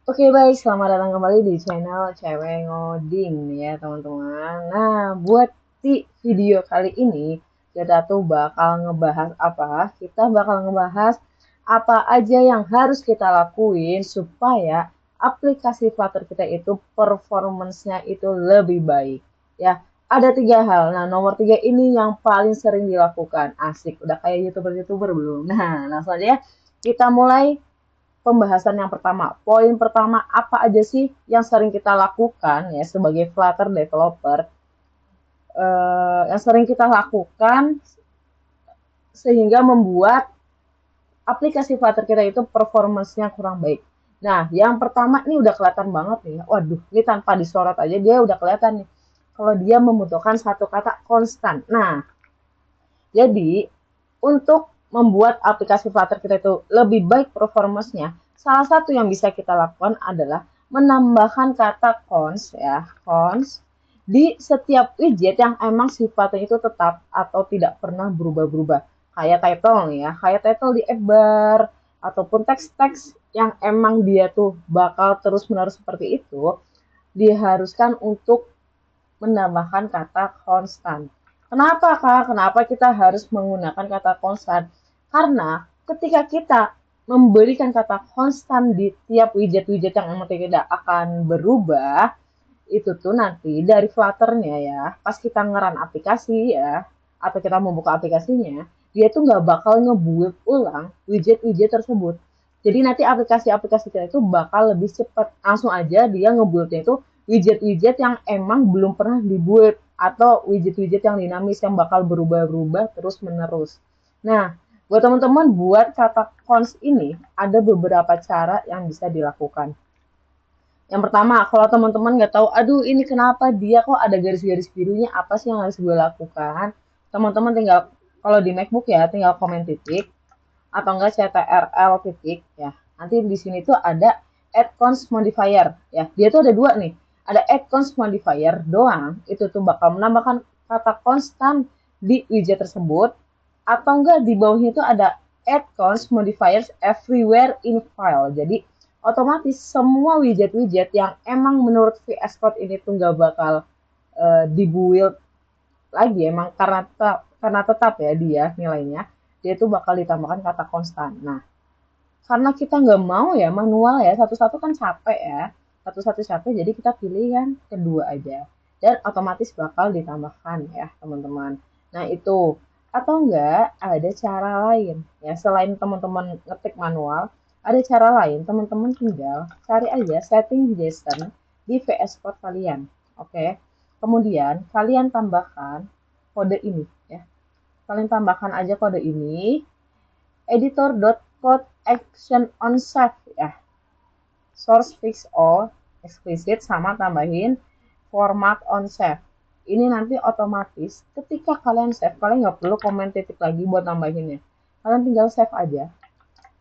Oke baik, selamat datang kembali di channel Cewek Ngoding nih ya teman-teman. Nah, buat di video kali ini kita tuh bakal ngebahas apa? Kita bakal ngebahas apa aja yang harus kita lakuin supaya aplikasi Flutter kita itu performance-nya itu lebih baik. Ya, ada 3 hal. Nah, nomor 3 ini yang paling sering dilakukan. Asik, udah kayak YouTuber-YouTuber belum? Nah, langsung aja ya. Kita mulai pembahasan yang pertama. Poin pertama, apa aja sih yang sering kita lakukan ya sebagai Flutter developer? Yang sering kita lakukan sehingga membuat aplikasi Flutter kita itu performance-nya kurang baik. Nah, yang pertama ini udah kelihatan banget nih. Waduh, ini tanpa disorot aja dia udah kelihatan nih. Kalau dia membutuhkan satu kata konstan. Nah, jadi untuk membuat aplikasi Flutter kita itu lebih baik performance-nya, salah satu yang bisa kita lakukan adalah menambahkan kata cons ya, cons di setiap widget yang emang sifatnya itu tetap atau tidak pernah berubah-berubah. Kayak title nih ya, kayak title di app bar ataupun teks-teks yang emang dia tuh bakal terus-menerus seperti itu, diharuskan untuk menambahkan kata konstan. Kenapa Kak? Kenapa kita harus menggunakan kata konstan? Karena ketika kita memberikan kata konstan di tiap widget-widget yang emang tidak akan berubah, itu tuh nanti dari Flutter-nya ya, pas kita ngeran aplikasi ya, atau kita membuka aplikasinya, dia tuh nggak bakal nge-build ulang widget-widget tersebut. Jadi nanti aplikasi-aplikasi kita itu bakal lebih cepat. Langsung aja dia nge-build-nya itu widget-widget yang emang belum pernah dibuat atau widget-widget yang dinamis yang bakal berubah-berubah terus-menerus. Nah, buat teman-teman buat kata cons ini ada beberapa cara yang bisa dilakukan. Yang pertama, kalau teman-teman nggak tahu, aduh ini kenapa dia kok ada garis-garis birunya, apa sih yang harus gue lakukan? Teman-teman tinggal, kalau di MacBook ya, tinggal komen titik, atau enggak CTRL titik, ya. Nanti di sini tuh ada add cons modifier, ya. Dia tuh ada dua nih, ada add cons modifier doang, itu tuh bakal menambahkan kata konstan di widget tersebut, atau enggak di bawahnya itu ada add cons modifiers everywhere in file. Jadi otomatis semua widget-widget yang emang menurut VS Code ini tuh nggak bakal dibuild lagi emang karena tetap ya dia nilainya dia tuh bakal ditambahkan kata konstan. Nah, karena kita nggak mau ya manual ya satu-satu kan capek ya, satu-satu capek jadi kita pilih yang kedua aja dan otomatis bakal ditambahkan ya teman-teman. Nah itu atau enggak ada cara lain ya selain teman-teman ngetik manual ada cara lain teman-teman tinggal cari aja setting JSON di VS Code kalian. Oke, kemudian kalian tambahkan kode ini ya, kalian tambahkan aja kode ini editor.code action on save ya, source fix all explicit sama tambahin format on save. Ini nanti otomatis ketika kalian save kalian nggak perlu komen titik lagi buat nambahinnya, kalian tinggal save aja,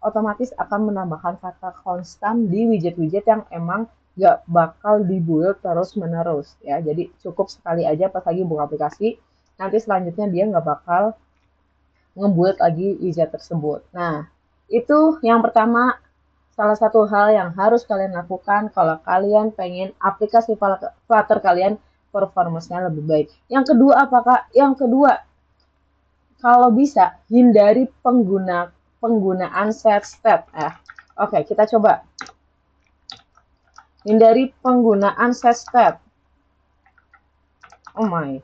otomatis akan menambahkan kata konstan di widget-widget yang emang nggak bakal dibuild terus menerus ya, jadi cukup sekali aja pas lagi buka aplikasi, nanti selanjutnya dia nggak bakal ngebuat lagi widget tersebut. Nah, itu yang pertama, salah satu hal yang harus kalian lakukan kalau kalian pengen aplikasi Flutter kalian performance-nya lebih baik. Yang kedua apakah? Yang kedua, kalau bisa hindari penggunaan set step. Oke, kita coba. Hindari penggunaan set step. Oh my.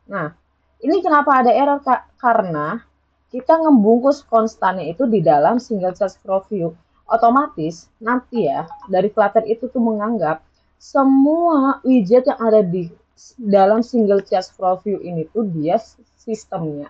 Nah, ini kenapa ada error, Kak? Karena kita ngebungkus konstannya itu di dalam single charge for view. Otomatis nanti ya, dari Flutter itu tuh menganggap semua widget yang ada di dalam single charge for view ini tuh dia sistemnya.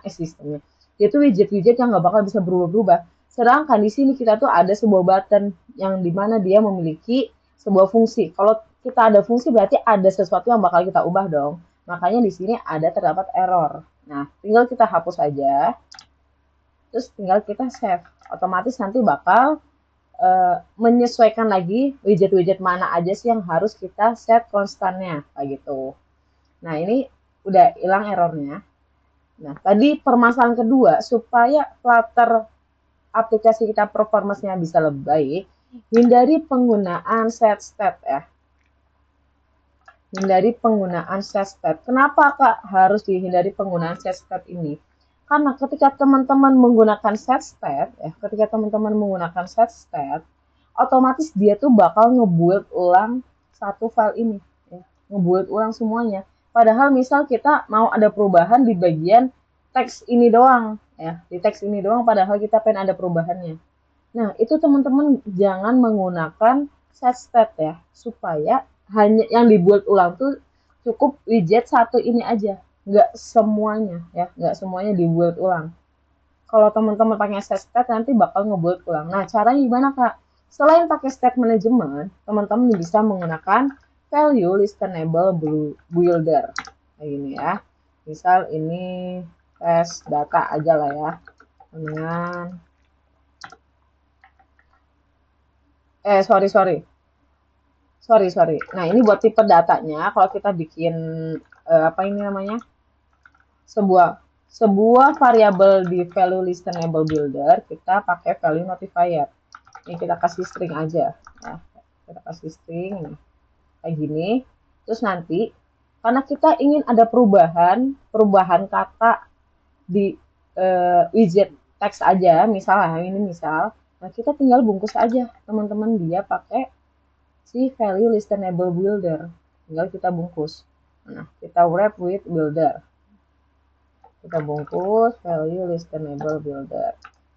Dia tuh widget-widget yang nggak bakal bisa berubah-berubah. Sedangkan di sini kita tuh ada sebuah button yang dimana dia memiliki sebuah fungsi. Kalau kita ada fungsi berarti ada sesuatu yang bakal kita ubah dong. Makanya di sini ada terdapat error. Nah, tinggal kita hapus aja, terus tinggal kita save. Otomatis nanti bakal menyesuaikan lagi widget-widget mana aja sih yang harus kita set konstannya, kayak gitu. Nah, ini udah hilang errornya. Nah, tadi permasalahan kedua, supaya Flutter aplikasi kita performance-nya bisa lebih baik, hindari penggunaan set state ya. Hindari penggunaan set state. Kenapa Kak harus dihindari penggunaan set state ini? Karena ketika teman-teman menggunakan set state ya, ketika teman-teman menggunakan set state, otomatis dia tuh bakal ngebuild ulang satu file ini, ya. Ngebuild ulang semuanya. Padahal misal kita mau ada perubahan di bagian teks ini doang, ya, di teks ini doang. Padahal kita pengen ada perubahannya. Nah, itu teman-teman jangan menggunakan set state ya, supaya hanya yang dibuat ulang tuh cukup widget satu ini aja, nggak semuanya ya, nggak semuanya dibuat ulang. Kalau teman-teman pakai set state nanti bakal ngebuat ulang. Nah, caranya gimana Kak? Selain pakai state management, teman-teman bisa menggunakan value listenable builder kayak gini ya. Misal ini test data aja lah ya, dengan sorry. Nah, ini buat tipe datanya. Kalau kita bikin apa ini namanya? Sebuah variabel di value listenable builder, kita pakai value notifier. Ini kita kasih string aja. Ya. Kita kasih string nih. Kayak gini. Terus nanti karena kita ingin ada perubahan kata di widget teks aja, misalnya ini misal. Nah, kita tinggal bungkus aja teman-teman dia pakai si value listenable builder, tinggal kita bungkus. Nah, kita wrap with builder, kita bungkus value listenable builder.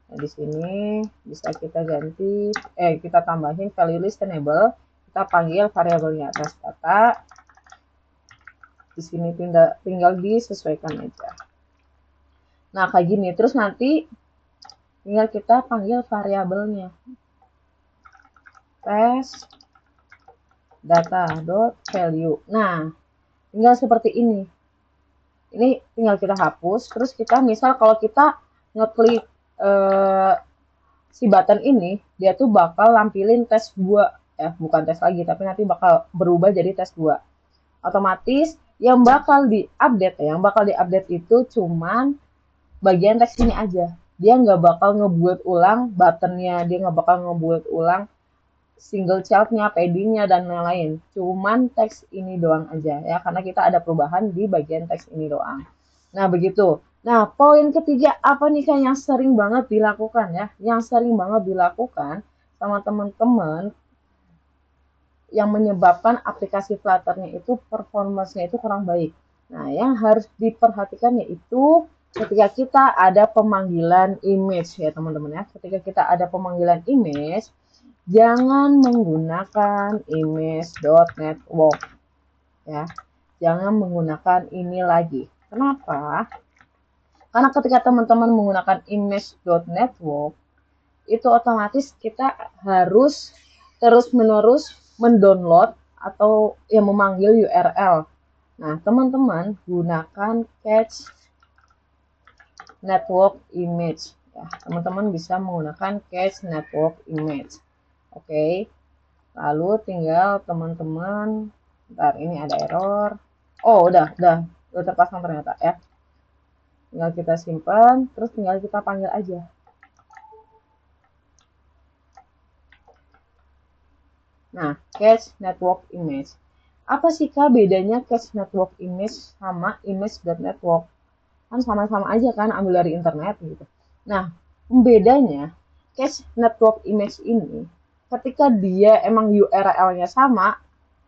Nah, di sini bisa kita ganti, kita tambahin value listenable, kita panggil variabelnya test data. Di sini tinggal disesuaikan aja. Nah, kayak gini. Terus nanti tinggal kita panggil variabelnya test data.value. Nah, tinggal seperti ini. Ini tinggal kita hapus. Terus kita misal kalau kita ngeklik si button ini, dia tuh bakal lampilin tes 2 ya, bukan tes lagi, tapi nanti bakal berubah jadi tes 2. Otomatis yang bakal diupdate itu cuman bagian teks ini aja. Dia nggak bakal ngebuat ulang buttonnya, dia nggak bakal ngebuat ulang single child-nya, padding-nya, dan lain-lain. Cuman teks ini doang aja ya, karena kita ada perubahan di bagian teks ini doang. Nah, begitu. Nah, poin ketiga apa nih kan yang sering banget dilakukan ya? Yang sering banget dilakukan sama teman-teman yang menyebabkan aplikasi Flutter-nya itu performance-nya itu kurang baik. Nah, yang harus diperhatikan yaitu ketika kita ada pemanggilan image ya teman-teman ya. Ketika kita ada pemanggilan image, jangan menggunakan image.network ya. Jangan menggunakan ini lagi. Kenapa? Karena ketika teman-teman menggunakan image.network, itu otomatis kita harus terus-menerus mendownload atau yang memanggil URL. Nah, teman-teman gunakan catch network image ya. Teman-teman bisa menggunakan catch network image. Oke. Lalu tinggal teman-teman, bentar ini ada error. Oh, udah terpasang ternyata ya. Tinggal kita simpan, terus tinggal kita panggil aja. Nah, catch network image. Apa sih Kak bedanya catch network image sama image.network? Kan sama-sama aja kan, ambil dari internet gitu. Nah, pembedanya catch network image ini, ketika dia emang URL-nya sama,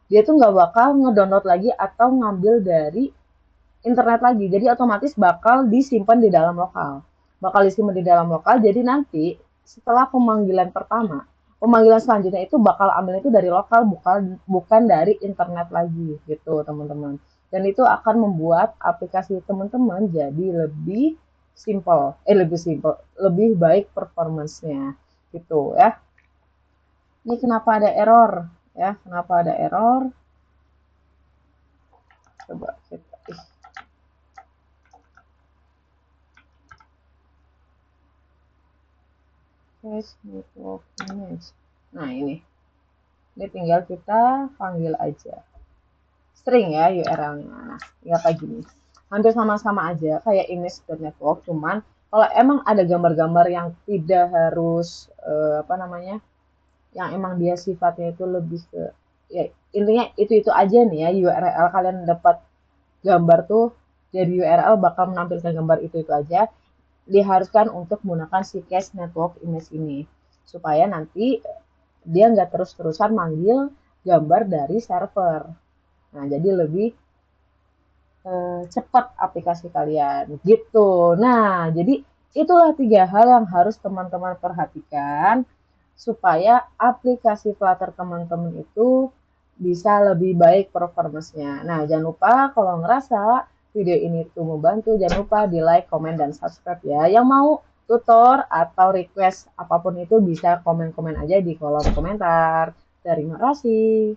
dia tuh nggak bakal ngedownload lagi atau ngambil dari internet lagi. Jadi otomatis bakal disimpan di dalam lokal. Jadi nanti setelah pemanggilan pertama, pemanggilan selanjutnya itu bakal ambil itu dari lokal, bukan dari internet lagi gitu teman-teman. Dan itu akan membuat aplikasi teman-teman jadi lebih lebih baik performance-nya gitu ya. Ini kenapa ada error ya? Coba kita network image. Nah, ini tinggal kita panggil aja string ya URL-nya. Nah, ya kayak gini. Hampir sama-sama aja kayak image.network, cuman Kalau emang ada gambar-gambar yang tidak harus apa namanya, yang emang dia sifatnya itu lebih ke ya intinya itu aja nih ya, URL kalian dapat gambar tuh dari URL bakal menampilkan gambar itu aja, diharuskan untuk menggunakan si cache network image ini supaya nanti dia nggak terus-terusan manggil gambar dari server. Nah, jadi lebih cepat aplikasi kalian gitu. Nah, jadi itulah 3 hal yang harus teman-teman perhatikan supaya aplikasi Flutter teman-teman itu bisa lebih baik performance-nya. Nah, jangan lupa kalau ngerasa video ini tuh membantu, jangan lupa di like, komen, dan subscribe ya. Yang mau tutor atau request apapun itu bisa komen-komen aja di kolom komentar. Terima kasih.